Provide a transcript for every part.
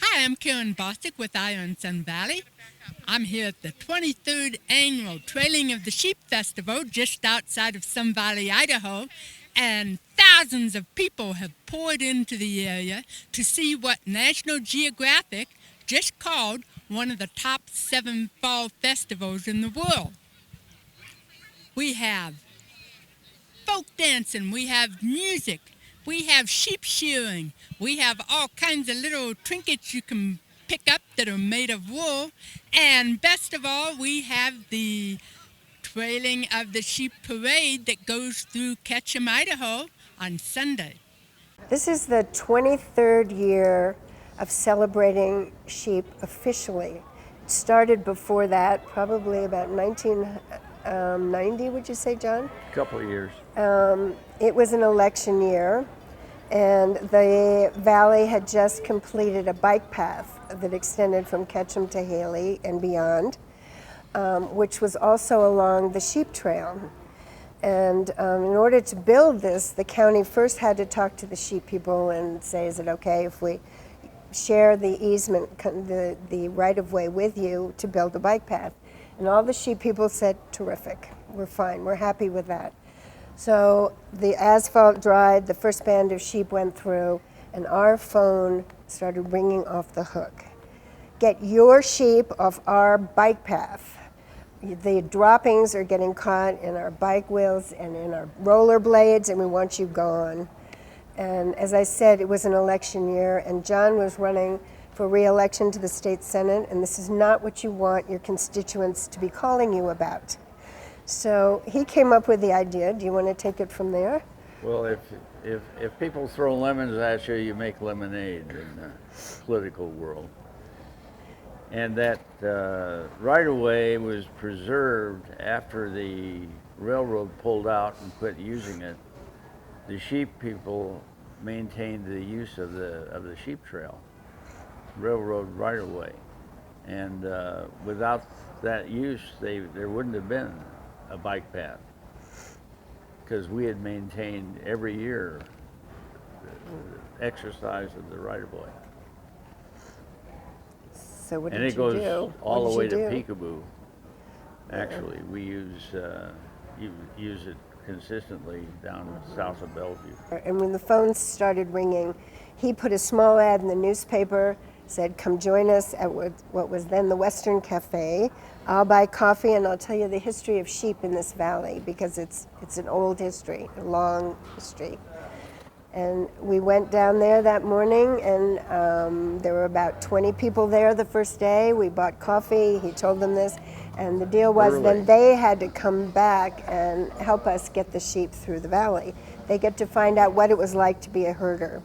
Hi, I'm Karen Bossick with Iron Sun Valley. I'm here at the 23rd annual Trailing of the Sheep Festival just outside of Sun Valley, Idaho, and thousands of people have poured into the area to see what National Geographic just called one of the top 7 fall festivals in the world. We have folk dancing, we have music, we have sheep shearing, we have all kinds of little trinkets you can pick up that are made of wool, and best of all, we have the trailing of the sheep parade that goes through Ketchum, Idaho on Sunday. This is the 23rd year of celebrating sheep officially. It started before that, probably about 1990, would you say, John? Couple of years. It was an election year, and the valley had just completed a bike path that extended from Ketchum to Haley and beyond, which was also along the sheep trail. And in order to build this, the county first had to talk to the sheep people and say, is it okay if we share the easement, the right-of-way with you to build a bike path? And all the sheep people said, terrific, we're fine, we're happy with that. So the asphalt dried, the first band of sheep went through, and our phone started ringing off the hook. Get your sheep off our bike path. The droppings are getting caught in our bike wheels and in our roller blades, and we want you gone. And as I said, it was an election year, and John was running for re-election to the state senate, and this is not what you want your constituents to be calling you about. So he came up with the idea. Do you want to take it from there? Well, if people throw lemons at you, you make lemonade in the political world. And that right-of-way was preserved after the railroad pulled out and quit using it. The sheep people maintained the use of the sheep trail, railroad right-of-way. And without that use, there wouldn't have been a bike path, because we had maintained every year the exercise of the right-of-way. So what And did it you goes do? all the way to do? Peekaboo. Actually, we use it consistently down south of Bellevue. And when the phones started ringing, he put a small ad in the newspaper, said, come join us at what was then the Western Cafe. I'll buy coffee and I'll tell you the history of sheep in this valley, because it's an old history, a long history. And we went down there that morning, and there were about 20 people there the first day. We bought coffee, he told them this, and the deal was then they had to come back and help us get the sheep through the valley. They get to find out what it was like to be a herder.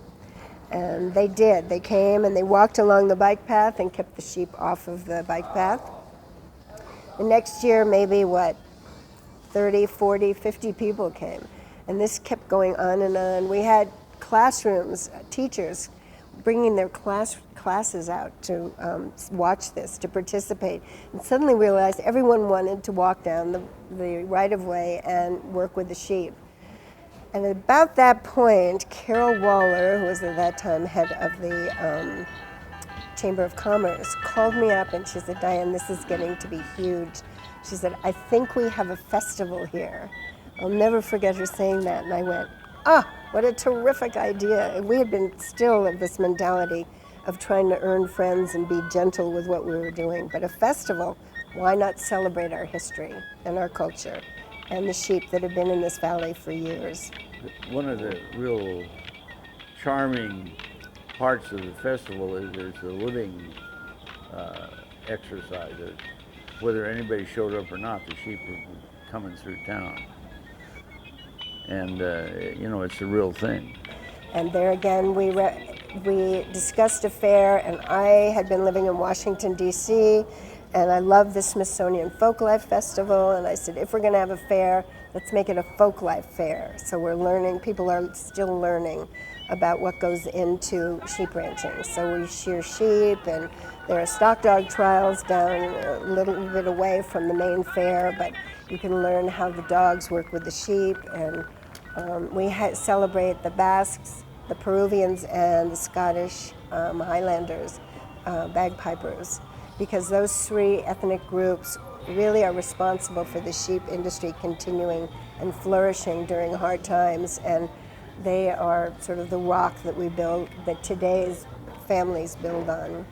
And they did. They came and they walked along the bike path and kept the sheep off of the bike path. The next year, maybe 30, 40, 50 people came. And this kept going on and on. We had classrooms, teachers bringing their classes out to watch this, to participate. And suddenly realized everyone wanted to walk down the right-of-way and work with the sheep. And at about that point, Carol Waller, who was at that time head of the Chamber of Commerce, called me up and she said, Diane, this is getting to be huge. She said, I think we have a festival here. I'll never forget her saying that. And I went, what a terrific idea. And we had been still of this mentality of trying to earn friends and be gentle with what we were doing. But a festival, why not celebrate our history and our culture and the sheep that have been in this valley for years? One of the real charming parts of the festival is the living exercise. Whether anybody showed up or not, the sheep were coming through town. And, it's a real thing. And there again, we discussed a fair, and I had been living in Washington, D.C., and I love the Smithsonian Folklife Festival, and I said, if we're going to have a fair, let's make it a Folklife Fair. So we're learning, people are still learning about what goes into sheep ranching. So we shear sheep, and there are stock dog trials down a little bit away from the main fair, but you can learn how the dogs work with the sheep, and we celebrate the Basques, the Peruvians, and the Scottish Highlanders bagpipers, because those three ethnic groups really are responsible for the sheep industry continuing and flourishing during hard times, and they are sort of the rock that we build, that today's families build on.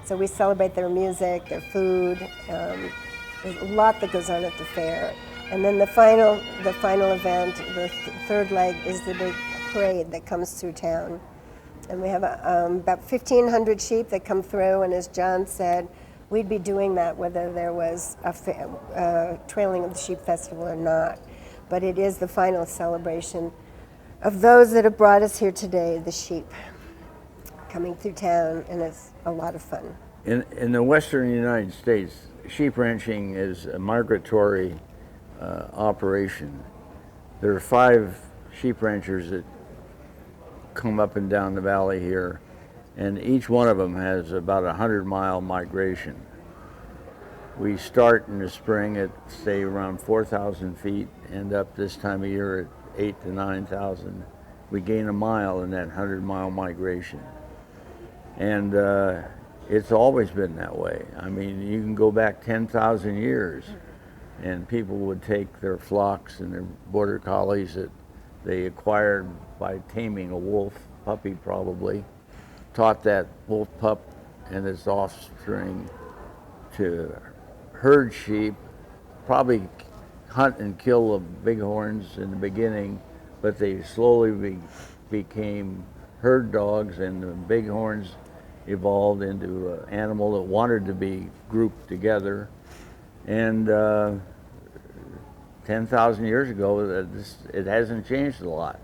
So we celebrate their music, their food. There's a lot that goes on at the fair. And then the final event, the third leg, is the big parade that comes through town. And we have about 1,500 sheep that come through, and as John said, we'd be doing that whether there was a trailing of the Sheep Festival or not. But it is the final celebration of those that have brought us here today, the sheep, coming through town, and it's a lot of fun. In the western United States, sheep ranching is a migratory operation. There are 5 sheep ranchers that come up and down the valley here, and each one of them has about a 100-mile migration. We start in the spring at, say, around 4,000 feet, end up this time of year at 8,000 to 9,000. We gain a mile in that 100-mile migration. And it's always been that way. I mean, you can go back 10,000 years, and people would take their flocks and their border collies that they acquired by taming a wolf puppy, probably, taught that wolf pup and its offspring to herd sheep, probably hunt and kill the bighorns in the beginning, but they slowly became herd dogs, and the bighorns evolved into an animal that wanted to be grouped together. And 10,000 years ago, it hasn't changed a lot.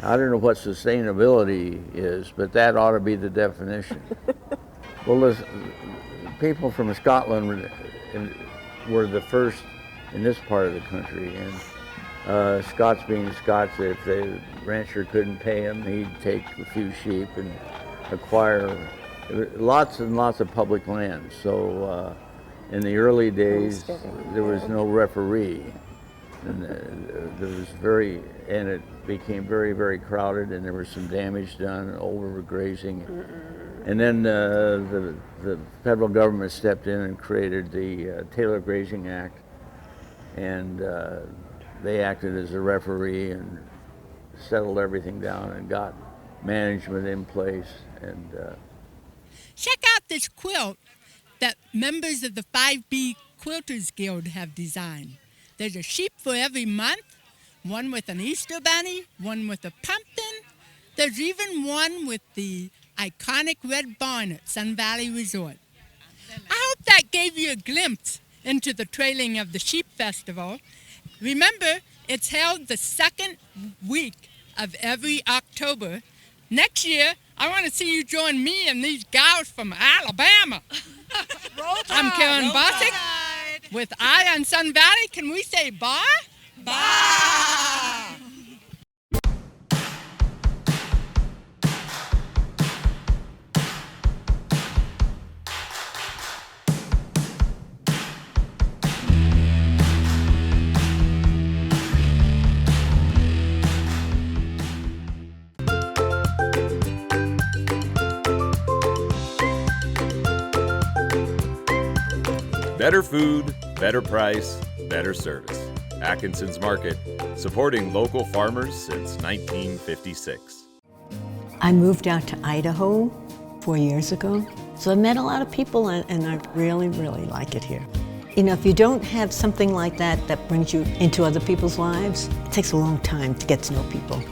I don't know what sustainability is, but that ought to be the definition. Well, people from Scotland were the first in this part of the country, and Scots being Scots, if the rancher couldn't pay him, he'd take a few sheep and acquire lots and lots of public land. So in the early days, there was no referee, and it became very, very crowded, and there was some damage done, overgrazing. And then the federal government stepped in and created the Taylor Grazing Act, and they acted as a referee and settled everything down and got management in place. And check out this quilt that members of the 5B Quilters Guild have designed. There's a sheep for every month, one with an Easter bunny, one with a pumpkin. There's even one with the iconic red barn at Sun Valley Resort. I hope that gave you a glimpse into the trailing of the Sheep Festival. Remember, it's held the second week of every October. Next year, I want to see you join me and these gals from Alabama. I'm Karen Bossick with Eye on Sun Valley. Can we say bye? Bye! Better food, better price, better service. Atkinson's Market, supporting local farmers since 1956. I moved out to Idaho 4 years ago, so I met a lot of people, and I really, really like it here. You know, if you don't have something like that that brings you into other people's lives, it takes a long time to get to know people.